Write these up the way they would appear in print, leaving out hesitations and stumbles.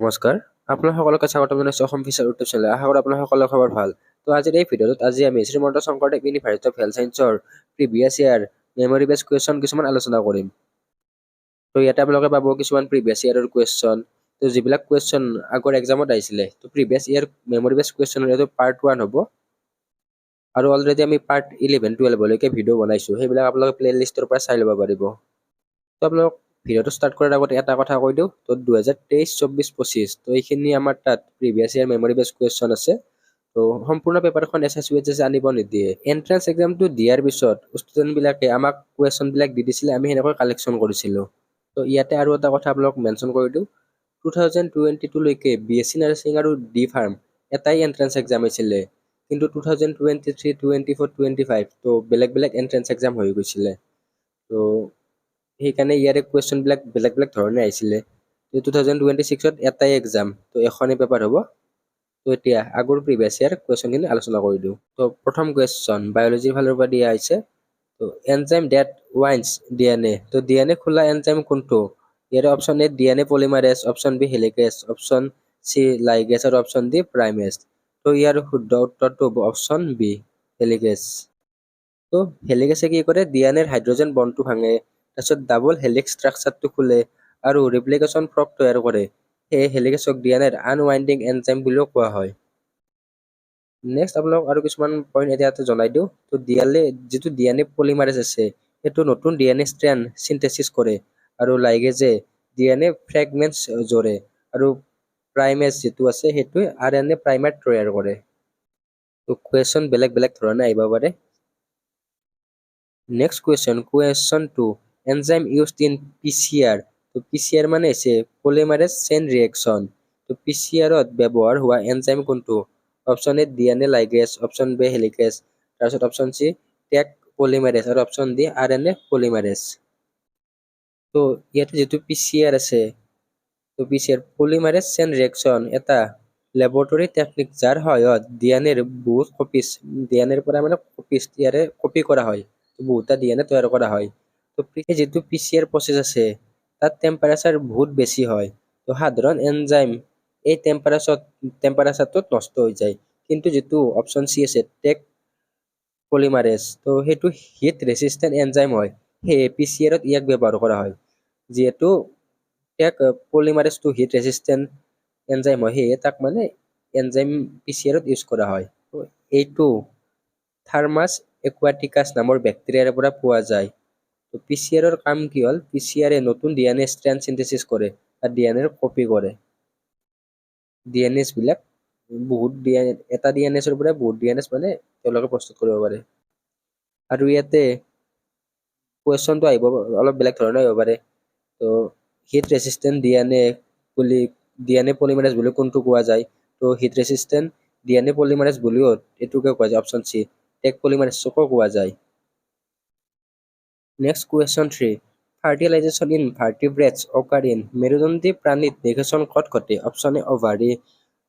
নমস্কাৰ, আপোনাৰ সকলোকে স্বাগতম জনাইছোঁ অসম ফিচাৰ ইউটিউব চেনেল। আশা কৰোঁ আপোনাৰ সকলোৰে খবৰ ভাল। তো আজিৰ এই ভিডিঅ'টোত আমি Srimanta Sankardev university of health ছায়েন্সৰ প্ৰিভিয়াছ ইয়াৰ মেমৰি বেছ কুৱেশ্যন কিছুমান আলোচনা কৰিম। তো ইয়াতে আপোনালোকে পাব কিছুমান প্ৰিভিয়াছ ইয়াৰৰ কুৱেশ্যন। তো যিবিলাক কুৱেশ্যন আগৰ এক্সামত আহিছিলে, তো প্ৰিভিয়াছ ইয়াৰ মেমৰি বেছ কুৱেশ্যনৰ এইটো পাৰ্ট 1 হ'ব। আৰু অলৰেডি আমি পাৰ্ট 11-12লৈকে ভিডিঅ' বনাইছোঁ, সেইবিলাক আপোনালোকে প্লেলিষ্টৰ পৰা চাই ল'ব পাৰিব। তো আপোনালোক ভিডিঅ'টো ষ্টাৰ্ট কৰাৰ আগতে এটা কথা কৈ দিওঁ, তো 2023-24-25 তো এইখিনি আমাৰ তাত প্ৰিভিয়াছ ইয়াৰ মেমৰি বেছ কুৱেশ্যন আছে। তো সম্পূৰ্ণ পেপাৰখন SSUHS আনিব নিদিয়ে। এণ্ট্ৰেন্স এক্সামটো দিয়াৰ পিছত ষ্টুডেণ্টবিলাকে আমাক কুৱেশ্যনবিলাক দি দিছিলে, আমি সেনেকৈ কালেকশ্যন কৰিছিলোঁ। তো ইয়াতে আৰু এটা কথা আপোনালোক মেনশ্যন কৰি দিওঁ, 2022লৈকে BSc নাৰ্ছিং আৰু ডি ফাৰ্ম এটাই এণ্ট্ৰেন্স এক্সাম হৈছিলে। কিন্তু 2023, 24, 25 তো বেলেগ বেলেগ এণ্ট্ৰেন্স এক্সাম হৈ গৈছিলে। তো সেইকাৰণে ইয়াৰে কুৱেশ্যনবিলাক বেলেগ বেলেগ ধৰণে আহিছিলে। 2026ত এটাই এক্সাম, তো এখনেই পেপাৰ হ'ব। তো এতিয়া আগৰ প্ৰিভিয়াছ ইয়াৰ কুৱেশ্যনখিনি আলোচনা কৰি দিওঁ। তো প্ৰথম কুৱেশ্যন বায়'লজিৰ ফালৰ পৰা দিয়া হৈছে। তো এনজাইম ডেট ৱাইন্স DNA। তো DNA খোলা এনজাইম কোনটো? ইয়াৰে option A DNA polymerase, option B helicase, option C ligase আৰু অপশ্যন ডি প্ৰাইমেজ। তো ইয়াৰ শুদ্ধ উত্তৰটো হ'ব অপশ্যন বি হেলিকেজ। তো হেলিকেছে কি কৰে? ডিএনএৰ হাইড্ৰজেন বণ্ডটো ভাঙে, তাৰপিছত ডাবল হেলিক্স ষ্ট্ৰাকচাৰটো খোলে আৰু ৰেপ্লিকেশ্যন ফ্ৰক তৈয়াৰ কৰে। সেয়ে হেলিকেছক ডিএনএৰ আনৱাইণ্ডিং এনজাইম বুলিও কোৱা হয়। নেক্সট আপোনালোক আৰু কিছুমান পইণ্ট ইয়াতে জনাই দিওঁ। তো যিটো ডিএনএ পলিমাৰেজ আছে, সেইটো নতুন ডিএনএ ষ্ট্ৰেন চিন্থেচিছ কৰে আৰু লাইগেজে ডিএনএ ফ্ৰেগমেণ্টছ জোৰে আৰু প্ৰাইমেজ যিটো আছে সেইটোৱে RNA প্ৰাইমাৰ তৈয়াৰ কৰে। তো কুৱেশ্যন বেলেগ বেলেগ ধৰণে আহিব পাৰে। Next question 2, enzyme used in PCR। তো PCR মানে হৈছে পলিমাৰেজ চেইন ৰিয়েকশ্যন। তো PCRত ব্যৱহাৰ হোৱা এনজাইম কোনটো? Option A DNA ligase, option B helicase, তাৰপিছত অপশ্যন চি টেক পলিমাৰেজ আৰু অপশ্যন ডি RNA পলিমাৰেজ। তো ইয়াতে যিটো PCR আছে, তো PCR পলিমাৰেজ চেইন ৰিয়েকশ্যন এটা লেবৰেটৰী টেকনিক যাৰ সহায়ত ডিএনএৰ বহুত কপিজ, ডিএনএৰ পৰা মানে কপিজ ইয়াৰে কপি কৰা হয়, বহুতটা ডিএনএ তৈয়াৰ কৰা হয়। তো যিটো PCR প্ৰচেছ আছে তাত টেম্পাৰেচাৰ বহুত বেছি হয়। তো সাধাৰণ এনজাইম এই টেম্পাৰেচাৰটোত নষ্ট হৈ যায়। কিন্তু যিটো অপশ্যন চি আছে টেক পলিমাৰেজ, তো সেইটো হিট ৰেচিষ্টেণ্ট এনজাইম হয়, সেয়ে PCRত ইয়াক ব্যৱহাৰ কৰা হয়। যিহেতু টেক পলিমাৰেজটো হিট ৰেচিষ্টেণ্ট এনজাইম হয়, সেয়ে তাক মানে এনজাইম PCRত ইউজ কৰা হয়। এইটো থাৰ্মাছ একুৱাটিকাছ নামৰ বেক্টেৰিয়াৰ পৰা পোৱা যায়। তো PCRৰ কাম কি হ'ল? PCRে নতুন ডিএনএ ষ্ট্ৰেন চিন্থেচিছ কৰে আৰু ডিএনএৰ কপি কৰে। ডিএনএছবিলাক বহুত এটা ডিএনএছৰ পৰা বহুত ডিএনএছ মানে তেওঁলোকে প্ৰস্তুত কৰিব পাৰে। আৰু ইয়াতে কুৱেশ্যনটো আহিব অলপ বেলেগ ধৰণে আহিব পাৰে। তো হিট ৰেচিষ্টেণ্ট ডিএনএ পলিমাৰেজ বুলি কোনটো কোৱা যায়? তো হিট ৰেচিষ্টেণ্ট ডিএনএ পলিমাৰেজ বুলিও এইটোকে কোৱা যায়, অপশ্যন চি টেক পলিমাৰেজকো কোৱা যায়। Next question 3, fertilisation in vertebrates occur in. মেৰুদণ্ডী প্ৰাণীত নিষেচন ক'ত ঘটে? অপশ্যন এ অভাৰী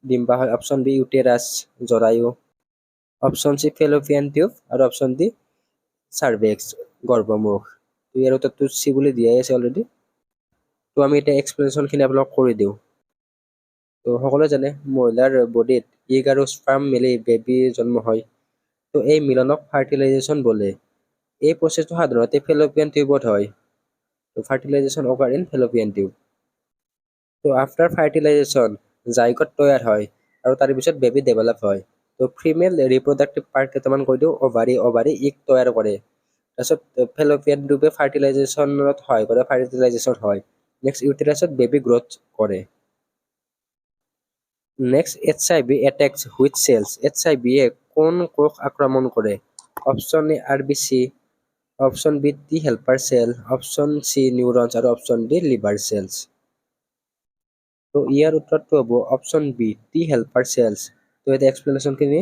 ডিম্বাশয়, অপশ্যন বি ইউটেৰাছ জৰায়ু, অপশ্যন চি ফেলোপিয়ান টিউব আৰু অপশ্যন ডি চাৰ্ভেক্স গৰ্ভমুখ। তো ইয়াৰ উত্তৰটো চি বুলি দিয়াই আছে অলৰেডি। তো আমি এতিয়া এক্সপ্লেনেশ্যনখিনি আপোনালোক কৰি দিওঁ। তো সকলোৱে জানে মহিলাৰ বডিত ইগ আৰু স্পাৰ্ম মিলি বেবী জন্ম হয়। তো এই মিলনক ফাৰ্টিলাইজেশ্যন বোলে। এই প্ৰচেছটো সাধাৰণতে ফেলোপিয়ান টিউবত হয়। তো ফাৰ্টিলাইজেশ্যন অকাৰ ইন ফেলোপিয়ান টিউব। তো আফটাৰ ফাৰ্টিলাইজেশ্যন জাইগট তৈয়াৰ হয় আৰু তাৰ পিছত বেবী ডেভেলপ হয়। তো ফিমেল ৰিপ্ৰডাক্টিভ পাৰ্ট কেইটামান কৈ দিওঁ। অভাৰী ইগ তৈয়াৰ কৰে। তাৰপিছত ফেলোপিয়ান টিউবে ফাৰ্টিলাইজেশ্যনত সহায় কৰে, ফাৰ্টিলাইজেশ্যন হয়। নেক্সট ইউটেৰাছত বেবী গ্ৰথ কৰে। Next HIV attacks which cells. HIV কোন কোষ আক্ৰমণ কৰে? Option A RBC, option B T helper cell, option C neurons আৰু অপশ্যন ডি লিভাৰ চেলছ। তো ইয়াৰ উত্তৰটো হ'ব option B T helper cells. তো এতিয়া এক্সপ্লেনেশ্যনখিনি।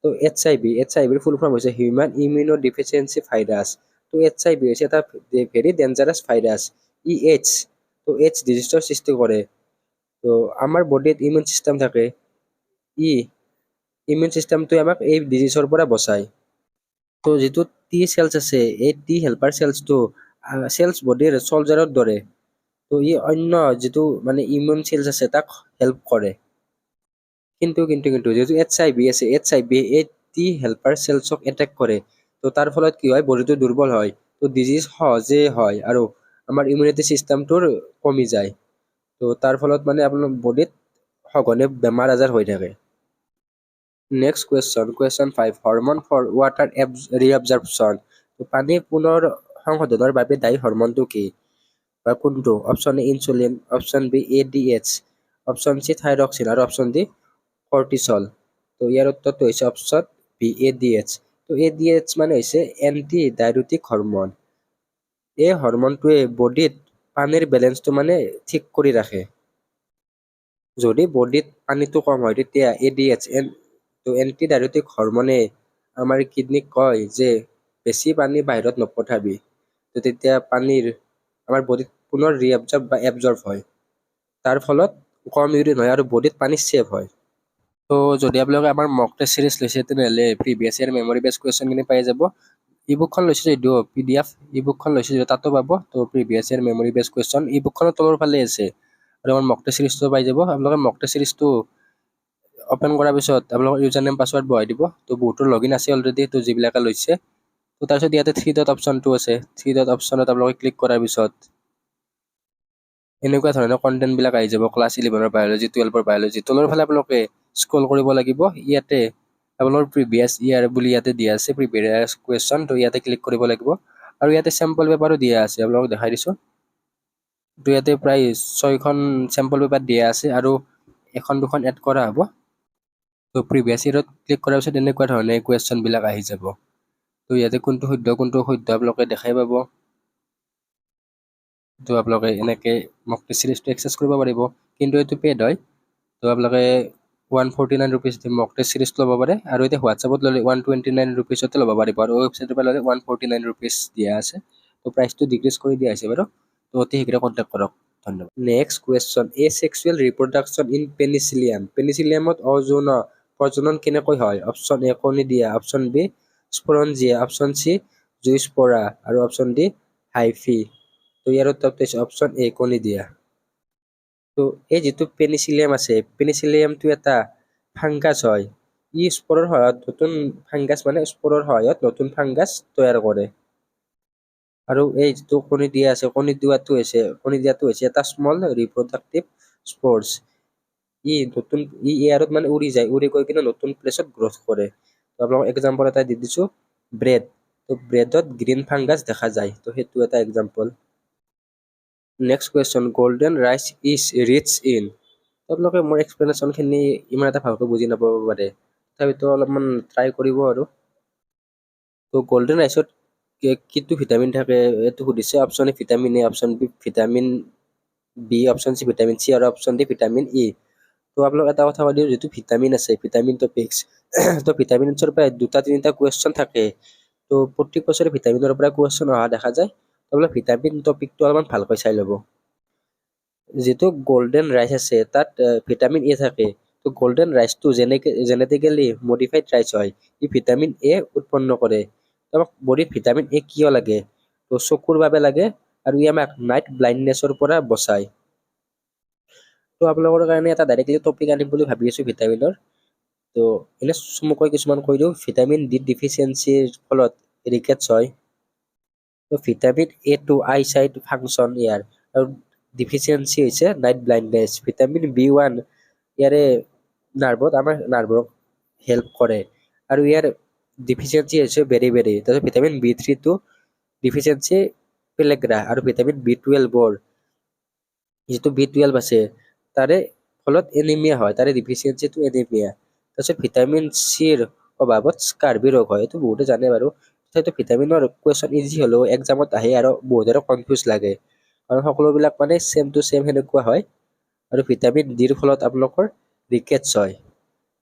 তো HIV ফুল ফৰ্ম হৈছে হিউমেন ইমিউনো ডিফিচিয়েঞ্চি ভাইৰাছ। তো HIV হৈছে এটা ভেৰি ডেঞ্জাৰাছ ভাইৰাছ। তো এইচ ডিজিজৰ সৃষ্টি কৰে। তো আমাৰ বডিত ইমিউন চিষ্টেম থাকে, ইমিউন চিষ্টেমটোৱে আমাক এই ডিজিজৰ পৰা বচায়। তো যিটো টি চেলছ আছে, এই টি হেল্পাৰ চেলছটো চেলছ বডিৰ চলজাৰৰ দৰে। তো ই অন্য যিটো মানে ইমিউন চেলছ আছে তাক হেল্প কৰে। কিন্তু যিহেতু HIV আছে, HIV এই টি হেল্পাৰ চেলছক এটেক কৰে। তো তাৰ ফলত কি হয়, বডিটো দুৰ্বল হয়, তো ডিজিজ সহজে হয় আৰু আমাৰ ইমিউনিটি চিষ্টেমটোৰ কমি যায়। তো তাৰ ফলত মানে আপোনাৰ বডিত সঘনে বেমাৰ আজাৰ হৈ থাকে। Next question 5, hormone for water reabsorption. পানী পুনৰ সংশোধনৰ বাবে দায়ী হৰমনটো কি বা কোনটো? Option A insulin, option B ADH, option C thyroxine আৰু অপশ্যন ডি কৰ্টিচল। তো ইয়াৰ উত্তৰটো হৈছে অপশ্যন বি ADH। তো ADH মানে হৈছে এণ্টি ডায়বেটিক হৰমন। এই হৰমনটোৱে বডিত পানীৰ বেলেঞ্চটো মানে ঠিক কৰি ৰাখে। যদি বডিত পানীটো কম হয় তেতিয়া ADH এণ্টি ডায়বেটিক হৰমনে আমাৰ কিডনীক কয় যে বেছি পানী বাহিৰত নপঠাবি। তো তেতিয়া পানীৰ আমাৰ বডিত পুনৰ ৰিএবজৰ্ব বা এবজৰ্ব হয়। তাৰ ফলত কম ইউৰিন হয় আৰু বডিত পানী ছেভ হয়। তো যদি আপোনালোকে আমাৰ মক টেষ্ট চিৰিজ লৈছে তেনেহ'লে প্ৰিভিয়াছ ইয়াৰ মেমৰি বেছ কুৱেশ্যনখিনি পাই যাব। ই বুকখন লৈছে যদিও PDF ই বুকখন লৈছে যদিও তাতো পাব। তো প্ৰিভিয়াছ ইয়াৰ মেমৰি বেছ কুৱেশ্যন ই বুকখনৰ তলৰ ফালে আছে আৰু আমাৰ মক টেষ্ট চিৰিজটো পাই যাব। আপোনালোকে মক টেষ্ট চিৰিজটো অপেন কৰাৰ পিছত আপোনালোকৰ ইউজাৰ নেম পাছৱৰ্ড বহাই দিব। তো বহুতৰ লগ ইন আছে অলৰেডি, তো যিবিলাকে লৈছে। তো তাৰপিছত ইয়াতে 3 ডট অপশ্যনটো আছে, 3 ডট অপশ্যনত আপোনালোকে ক্লিক কৰাৰ পিছত এনেকুৱা ধৰণৰ কণ্টেণ্টবিলাক আহি যাব। ক্লাছ 11ৰ বায়'লজি, 12ৰ বায়'লজি। তলৰ ফালে আপোনালোকে স্ক্ৰল কৰিব লাগিব। ইয়াতে আপোনালোকৰ প্ৰিভিয়াছ ইয়াৰ বুলি ইয়াতে দিয়া আছে, প্ৰিভিয়াছ কুৱেশ্যন। তো ইয়াতে ক্লিক কৰিব লাগিব আৰু ইয়াতে চেম্পল পেপাৰো দিয়া আছে, আপোনালোকক দেখাই দিছোঁ। তো ইয়াতে প্ৰায় 6খন চেম্পল পেপাৰ দিয়া আছে আৰু 1-2খন এড কৰা হ'ব। তো প্ৰিভিয়াছ ইয়াৰত ক্লিক কৰাৰ পিছত এনেকুৱা ধৰণে কুৱেশ্যনবিলাক আহি যাব। তো ইয়াতে কোনটো শুদ্ধ কোনটো অশুদ্ধ আপোনালোকে দেখাই পাব। তো আপোনালোকে এনেকৈ মক টেষ্ট চিৰিজটো এক্সেছ কৰিব পাৰিব, কিন্তু এইটো পেড হয়। তো আপোনালোকে 149 ৰুপিজ দি মক টেষ্ট চিৰিজ ল'ব পাৰে আৰু এতিয়া হোৱাটছএপত ল'লে 129 ৰুপিজতে ল'ব পাৰিব আৰু ৱেবছাইটৰ পৰা ল'লে 149 ৰুপিজ দিয়া আছে। তো প্ৰাইচটো ডিক্ৰিজ কৰি দিয়া হৈছে বাৰু। তো অতি শীঘ্ৰে কণ্টেক্ট কৰক। ধন্যবাদ। Next question, asexual reproduction in penicillium. পেনিচিলিয়ামত অযৌন প্ৰজনন কেনেকৈ হয়? অপশ্যন এ কণী দিয়া, option B sporangia, option C zoospores আৰু অপশ্যন ডি হাইফি। তো ইয়াৰ উত্তৰটো হৈছে অপশ্যন এ কণী দিয়া। তো এই যিটো পেনিচিলিয়াম আছে, পেনিচিলিয়ামটো এটা ফাংগাছ হয়। ই স্পৰৰ সহায়ত নতুন ফাংগাছ মানে স্পৰৰ সহায়ত নতুন ফাংগাছ তৈয়াৰ কৰে। আৰু এই যিটো কণী দিয়া আছে, কণী দিয়াটো হৈছে এটা স্মল ৰিপ্ৰডাক্টিভ স্পৰ্ছ। ই এয়াৰত মানে উৰি যায়, উৰি গৈ কিনে নতুন প্লেচত গ্ৰথ কৰে। তো আপোনালোকক এক্সাম্পল এটা দি দিছোঁ, ব্ৰেড। তো ব্ৰেডত গ্ৰীণ ফাংগাছ দেখা যায়, তো সেইটো এটা example. Next question, golden rice is rich in. আপোনালোকে মোৰ এক্সপ্লেনেশ্যনখিনি ইমান এটা ভালকৈ বুজি নাপাব পাৰে, তথাপিতো অলপমান ট্ৰাই কৰিব আৰু। তো গল্ডেন ৰাইচত কিটো ভিটামিন থাকে এইটো সুধিছে। Option A vitamin A, option B vitamin B, option C vitamin C আৰু অপশ্যন ডি ভিটামিন ই। তো আপোনালোক এটা কথা কৈ দিওঁ, যিটো ভিটামিন আছে, ভিটামিন টপিক্স, তো ভিটামিনছৰ পৰা 2-3টা কুৱেশ্যন থাকে। তো প্ৰত্যেক বছৰে ভিটামিনৰ পৰা কুৱেশ্যন অহা দেখা যায়। আপোনালোকে ভিটামিন টপিকটো অলপমান ভালকৈ চাই ল'ব। যিটো গল্ডেন ৰাইচ আছে তাত ভিটামিন এ থাকে। তো গল্ডেন ৰাইচটো জেনেটিকেলি মডিফাইড ৰাইচ হয়। ই ভিটামিন এ উৎপন্ন কৰে। তো আমাক বডিত ভিটামিন এ কিয় লাগে? তো চকুৰ বাবে লাগে আৰু ই আমাক নাইট ব্লাইণ্ডনেছৰ পৰা বচায়। তো আপোনালোকৰ কাৰণে এটা ডাইৰেক্টলি টপিক আনিম বুলি ভাবি আছোঁ ভিটামিনৰ। তো এনে চমুকৈ কিছুমান কৈ দিওঁ। ভিটামিন ডি ডিফিচিয়েঞ্চিৰ ফলত ৰিকেটছ হয়। তো vitamin A to eye sight function ইয়াৰ, আৰু ডিফিচিয়েঞ্চি হৈছে নাইট ব্লাইণ্ডনেছ। ভিটামিন B1 ইয়াৰে আমাৰ নাৰ্ভক হেল্প কৰে আৰু ইয়াৰ ডিফিচিয়েঞ্চি হৈছে বেৰি। তাৰপিছত ভিটামিন B3 ডিফিচিয়েঞ্চি পেলেগ্ৰা আৰু ভিটামিন B12 যিটো B12 আছে তাৰে ফলত এনিমিয়া হয়, তাৰে ডিফিচিয়েঞ্চিটো এনিমিয়া। তাৰপিছত ভিটামিন চিৰ অভাৱত স্কাৰ্বি ৰোগ হয়, এইটো বহুতে জানে বাৰু। সেইটো ভিটামিনৰ কুৱেশ্যন ইজি হ'লেও এক্সামত আহে আৰু বহুতৰে কনফিউজ লাগে, কাৰণ সকলোবিলাক মানে চেম টু চেম সেনেকুৱা হয়। আৰু ভিটামিন ডিৰ ফলত আপোনালোকৰ ৰিকেটছ হয়।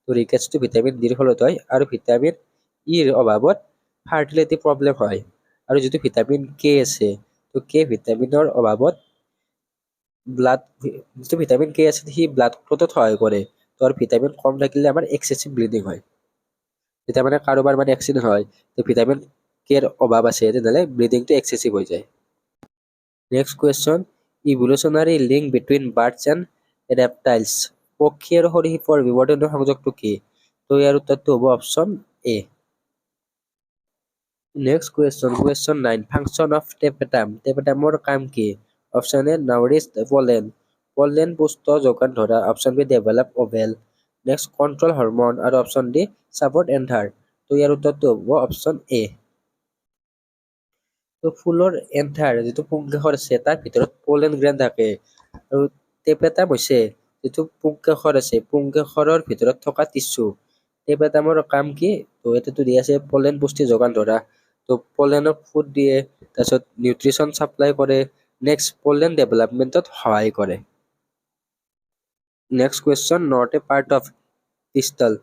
তো ৰিকেটছটো ভিটামিন ডিৰ ফলত হয় আৰু ভিটামিন ইৰ অভাৱত ফাৰ্টিলিটি প্ৰব্লেম হয়। আৰু যিটো ভিটামিন কে আছে, তো কে ভিটামিনৰ অভাৱত যিটো ভিটামিন কে আছে সি ব্লাড ক্লটত সহায় কৰে। তো আৰু ভিটামিন কম থাকিলে আমাৰ এক্সেচিভ ব্লিডিং হয়। যেতিয়া মানে কাৰোবাৰ মানে এক্সিডেণ্ট হয়, তো ভিটামিন কেৰ অভাৱ আছে তেনেহ'লে ব্লিডিংটো এক্সেচিভ হৈ যায়। Next question, evolutionary link between birds and reptiles, পক্ষী আৰু সৰীসৃপৰ বিৱৰ্তনীয় সংযোগটো কি? তো ইয়াৰ উত্তৰটো হ'ব option A. Next question 9, function of tapetum, টেপেটামৰ কাম কি? Option A nourish pollen, pollen পুষ্ট যোগান ধৰা, option B develop ovule, next control hormone, আৰু অপশ্যন ডি ছাপৰ্ট এন্থাৰ। তো ইয়াৰ উত্তৰটো হ'ব অপশ্যন এ। তো ফুলৰ এন্থাৰ যিটো পুংকেশৰ আছে তাৰ ভিতৰত পলেন গ্ৰেইন থাকে, আৰু টেপেটাম হৈছে যিটো পুংকেশৰ আছে পুংকেশৰৰ ভিতৰত থকা টিচু। টেপেটামৰ কাম কি? তো এইটোতো দি আছে পলেন পুষ্টি যোগান ধৰা, তো পলেনক ফুড দিয়ে, তাৰপিছত নিউট্ৰিচন চাপ্লাই কৰে, নেক্সট পলেন ডেভেলপমেণ্টত সহায় কৰে। Next question, not a part of pistil.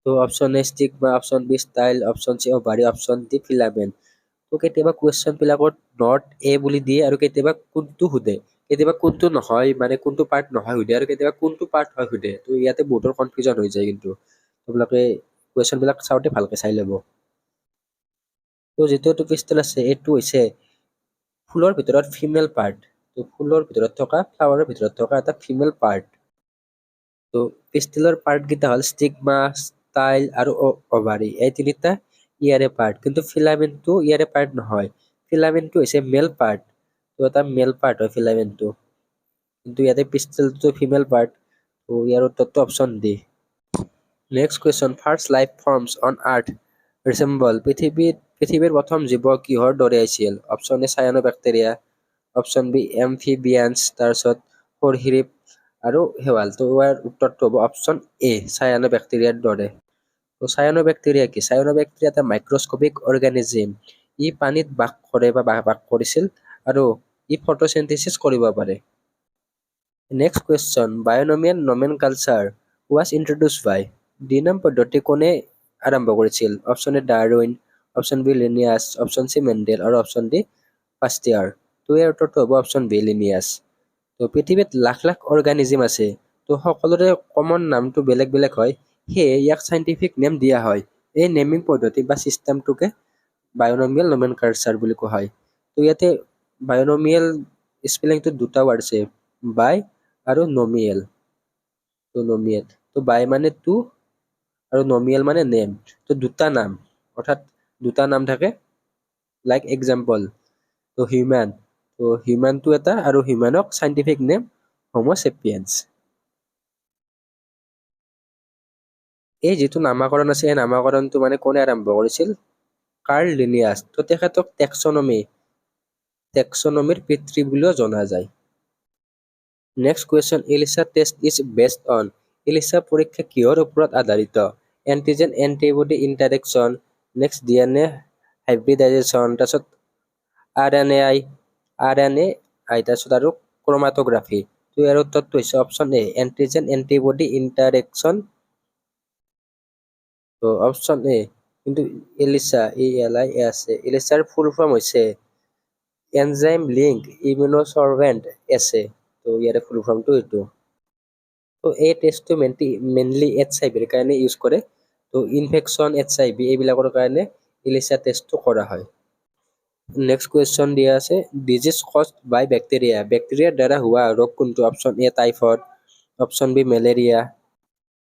তো option A stigma, option B style, option C ovary, option D filament. তো কেতিয়াবা কুৱেশ্যন বিলাকত নট এ বুলি দিয়ে আৰু কেতিয়াবা কোনটো সোধে, কেতিয়াবা কোনটো নহয় মানে কোনটো পাৰ্ট নহয় সোধে, আৰু কেতিয়াবা কোনটো পাৰ্ট হয় সোধে। তো ইয়াতে বহুতৰ কনফিউজন হৈ যায়, কিন্তু আপোনালোকে কুৱেশ্যন বিলাক চাওঁতে ভালকে চাই ল'ব। তো যিটো এইটো পিষ্টল আছে এইটো হৈছে ফুলৰ ভিতৰত ফিমেল পাৰ্ট, তো ফুলৰ ভিতৰত থকা ফ্লাৱাৰৰ ভিতৰত থকা এটা ফিমেল পাৰ্ট। তো পিষ্টলৰ পাৰ্ট কেইটা হ'ল ষ্টিগমা, ষ্টাইল আৰু অভাৰি, এই তিনিটা ইয়াৰে পাৰ্ট, কিন্তু ফিলামেণ্টটো ইয়াৰে পাৰ্ট নহয়। ফিলামেণ্টটো হৈছে মেল পাৰ্ট, তো এটা মেল পাৰ্ট হয় ফিলামেণ্টটো, কিন্তু ইয়াতে পিষ্টলটো ফিমেল পাৰ্ট। তো ইয়াৰ উত্তৰটো option D. Next question, first life forms on earth resemble, পৃথিৱীৰ প্ৰথম জীৱ কিহৰ দৰে আছিল? Option A cyanobacteria, option B amphibians, তাৰপিছত সৰীসৃপ আৰু শেৱাল। তো ইয়াৰ উত্তৰটো হ'ব অপশ্যন এ চায়ানো বেক্টেৰিয়াৰ দৰে। তো চায়ানো বেক্টেৰিয়া কি? চায়ানো বেক্টেৰিয়া এটা মাইক্ৰস্কোপিক অৰ্গেনিজিম, ই পানীত বাস কৰে বা বাস কৰিছিল, আৰু ই ফটোচিনথেসিস কৰিব পাৰে। Next question, binomial nomenclature was introduced by, দ্বিনাম পদ্ধতি কোনে আৰম্ভ কৰিছিল? Option A Darwin, option B Linnaeus, option C Mendel, আৰু অপশ্যন ডি পাষ্টিয়াৰ। তো ইয়াৰ উত্তৰটো হ'ব অপশ্যন বি লিনিয়াছ। তো পৃথিৱীত লাখ লাখ অৰ্গানিজিম আছে, তো সকলোৰে কমন নামটো বেলেগ বেলেগ হয়, সেয়ে ইয়াক চাইণ্টিফিক নেম দিয়া হয়। এই নেমিং পদ্ধতি বা চিষ্টেমটোকে বায়নমিয়েল নমেনকালচাৰ বুলি কোৱা হয়। তো ইয়াতে বায়নমিয়েল স্পেলিংটো দুটা ৱাৰ্ড আছে, বাই আৰু নমিয়েল। তো নমিয়েল, তো বাই মানে টু আৰু নমিয়েল মানে নেম, তো দুটা নাম, অৰ্থাৎ দুটা নাম থাকে। লাইক এক্সাম্পল, তো হিউম্যান, তো হিউম্যানটো এটা, আৰু হিউম্যানক সাইন্টিফিক নেম হোমো সেপিয়েন্স। এই যিটো নামাকৰণ আছে এই নামাকৰণটো মানে কোনে আৰম্ভ কৰিছিল? Carl Linnaeus. তো তেখেতক টেক্সনমিৰ পিতৃ বুলিও জনা যায়। Next question, ELISA test is based on, ELISA পৰীক্ষা কিহৰ ওপৰত আধাৰিত? Antigen antibody interaction, next DNA hybridisation, তাৰপিছত আৰ এন এ তাৰপিছত আৰু ক্ৰমাটোগ্ৰাফি। তো ইয়াৰ উত্তৰটো হৈছে অপশ্যন এ এণ্টিজেন এণ্টিবডি ইণ্টাৰেকশ্যন। তো অপশ্যন এ, কিন্তু এলিচা আছে, এলিচাৰ ফুল ফৰ্ম হৈছে এনজাইম লিংক ইমিউন'চৰভেণ্ট এছে। তো ইয়াৰে ফুল ফৰ্মটো এইটো। তো এই টেষ্টটো মেইনলি HIV কাৰণে ইউজ কৰে। তো ইনফেকশ্যন HIV এইবিলাকৰ কাৰণে এলিচা টেষ্টটো কৰা হয়। নেক্সট কুৱেশ্যন দিয়া আছে, ডিজিজ কজড বাই বেক্টেৰিয়া, বেক্টেৰিয়াৰ দ্বাৰা হোৱা ৰোগ কোনটো? Option A typhoid, option B malaria,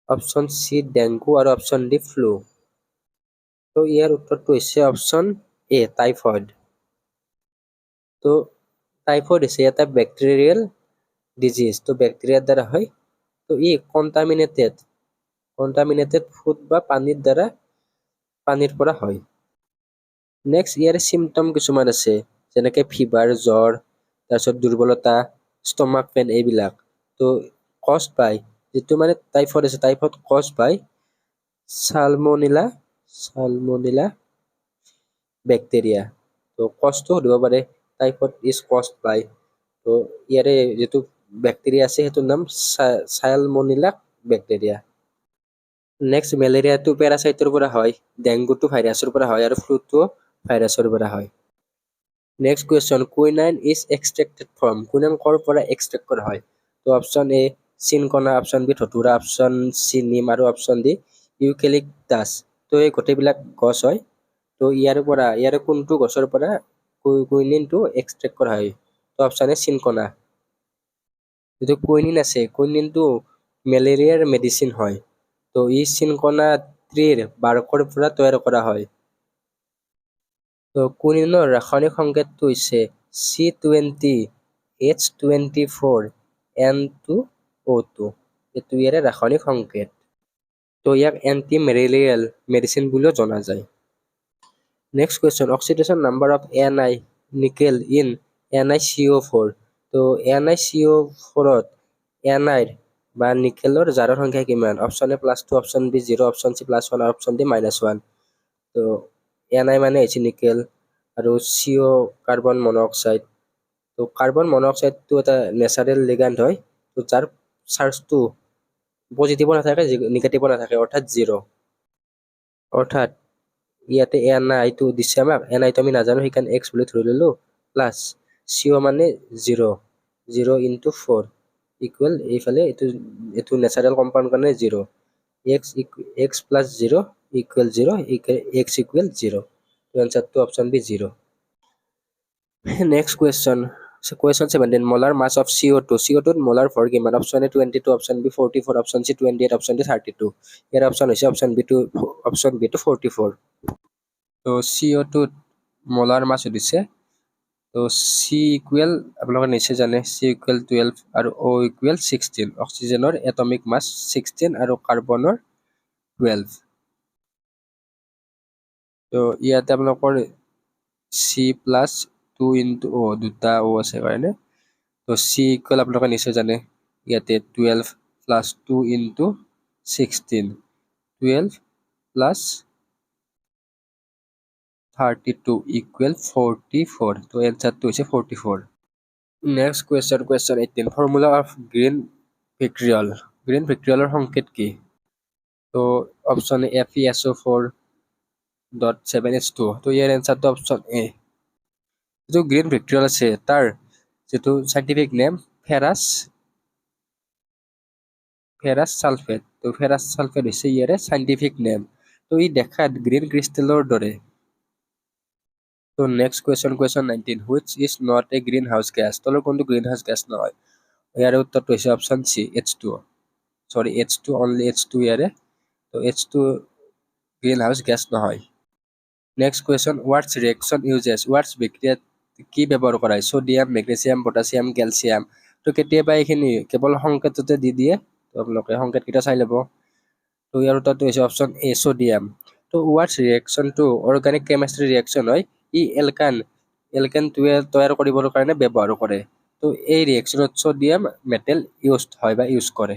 option C dengue, আৰু অপশ্যন ডি ফ্লু। তো ইয়াৰ উত্তৰটো হৈছে অপশ্যন এ টাইফইড। তো টাইফইড হৈছে এটা বেক্টেৰিয়েল ডিজিজ, তো বেক্টেৰিয়াৰ দ্বাৰা হয়। তো ই কণ্টামিনেটেড ফুড বা পানীৰ পৰা হয়। নেক্সট ইয়াৰে চিমটম কিছুমান আছে, যেনেকে ফিভাৰ, জ্বৰ, তাৰপিছত দুৰ্বলতা, ষ্টমাক পেইন এইবিলাক। তো কজড বাই, যিটো মানে টাইফইড আছে টাইফইড কজড বাই সালমনেলা বেক্টেৰিয়া। তো কজটো সুধিব পাৰে, টাইফইড ইজ কজড বাই, তো ইয়াৰে যিটো বেক্টেৰিয়া আছে সেইটোৰ নাম সালমনেলা বেক্টেৰিয়া। নেক্সট মেলেৰিয়াটো পেৰাচাইটৰ পৰা হয়, ডেংগুটো ভাইৰাছৰ পৰা হয়, আৰু ফ্লুটো ভাইৰাছৰ পৰা হয়। Next question, quinine is extracted from, quinine ক'ৰ পৰা এক্সট্ৰেক্ট কৰা হয়? তো option A cinchona, option B datura, option C neem, আৰু অপশ্যন ডি ইউকেলিপ্টাছ। তো এই গোটেইবিলাক গছ হয়। তো ইয়াৰে কোনটো গছৰ পৰা কুইনিনটো এক্সট্ৰেক্ট কৰা হয়। তো অপশ্যন এ চিনকনা। যিটো কুইনিন আছে কুইনিনটো মেলেৰিয়াৰ মেডিচিন হয়। তো ই চিনকনা ট্ৰিৰ বাৰ্কৰ পৰা তৈয়াৰ কৰা হয়। তো কুইনিনৰ ৰাসায়নিক সংকেতটো হৈছে C20H24N2O2। এইটো ইয়াৰে ৰাসায়নিক সংকেত। তো ইয়াক এন্টি মেলেৰিয়েল মেডিচিন বুলিও জনা যায়। Next question, oxidation number of Ni nickel in NiCO4। তো NiCO4ত Ni বা নিকেলৰ জাৰৰ সংখ্যা কিমান? Option A +2, option B 0, option C +1 আৰু অপশ্যন ডি -1। তো Ni মানে হৈছে নিকেল আৰু CO কাৰ্বন মনোঅক্সাইড। তো কাৰ্বন মনোঅক্সাইডটো এটা নেচাৰেল লিগ্যাণ্ড হয়। তো যাৰ চাৰ্জটো পজিটিভ নাথাকে, নিগেটিভ নাথাকে, অৰ্থাৎ 0। অৰ্থাৎ ইয়াতে Ni টো দিছে আমাক, Ni টো আমি নাজানো সেইকাৰণে x বুলি ধৰি ললো, প্লাছ CO মানে 0, 0 × 4 ইকুৱেল এইফালে এইটো নেচাৰেল কম্পাউণ্ড কাৰণে 0, x + 0 = 0, x = 0। তো এনসারটো option B 0। Next question, question 17, molar mass of CO2। CO2 ত মোলাৰ ভৰ কিমান? Option A 22, option B 44, option C 28, option D 32। ইয়াৰ অপশ্যন হৈছে অপশ্যন বি টো 44। তো CO2 ত মোলাৰ মাছ দিছে। তো C ইকুৱেল আপোনালোকে নিশ্চয় জানে, C = 12 আৰু O = 16। অক্সিজেনৰ এটমিক মাছ 16 আৰু কাৰ্বনৰ 12। তো ইয়াতে আপোনালোকৰ C + 2 × O, দুটা O আছে কাৰণে। তো C ইকুৱেল আপোনালোকে নিশ্চয় জানে, ইয়াতে 12 + 2 × 16, 12 + 32 = 44। তো এনসারটো হৈছে 44। Next question, question 18, formula of green vitriol. Green ভিট্ৰিয়লৰ সংকেত কি? তো অপশ্যন এ FeSO4.7H2। তো ইয়াৰ এনসাৰটো অপশ্যন এ। যিটো গ্ৰীণ ভিট্ৰিয়ল আছে তাৰ যিটো সাইন্টিফিক নেম ফেৰাছ সালফেট। তো ফেৰাছ সালফেট হৈছে ইয়াৰে সাইন্টিফিক নেম। তো ই দেখাত গ্ৰীণ ক্ৰিষ্টেলৰ দৰে। তো next question, question 19, which is not a green house gas. তলৰ কোনটো গ্ৰীণ হাউচ গেছ নহয়? ইয়াৰ উত্তৰটো হৈছে অপশ্যন চি H2। সৰি H2, অনলি H2 ইয়াৰে। তো H2 গ্ৰীণ হাউচ গেছ নহয়। Next question, Wurtz reaction uses. Wurtz বিক্ৰিয়াত কি ব্যৱহাৰ কৰা হয়? Sodium, magnesium, potassium, calcium. তো কেতিয়াবা এইখিনি কেৱল সংকেততে দি দিয়ে, তো আপোনালোকে সংকেতকেইটা চাই ল'ব। তো ইয়াৰ উত্তৰটো হৈছে অপশ্যন এ সোডিয়াম। তো ৱাটছ ৰিয়েকশ্যনটো অৰ্গেনিক কেমিষ্ট্ৰি ৰিয়েকশ্যন হয়। ই এলকেনটোৱে তৈয়াৰ কৰিবৰ কাৰণে ব্যৱহাৰ কৰে। তো এই ৰিয়েকশ্যনত সোডিয়াম মেটেল ইউজ কৰে।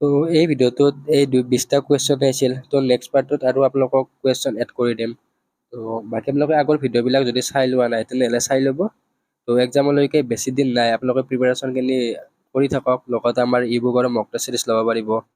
তো এই ভিডিঅ'টোত এই 20টা কুৱেশ্যন আছিল। তো নেক্সট পাৰ্টত আৰু আপোনালোকক কুৱেশ্যন এড কৰি দিম। তো বাকী আপোনালোকে আগৰ ভিডিঅ'বিলাক যদি চাই লোৱা নাই তেনেহ'লে চাই ল'ব। তো এক্সামলৈকে বেছি দিন নাই, আপোনালোকে প্ৰিপাৰেশ্যনখিনি কৰি থাকক, লগতে আমাৰ ই বুক আৰু মক টেষ্ট চিৰিজ ল'ব পাৰিব।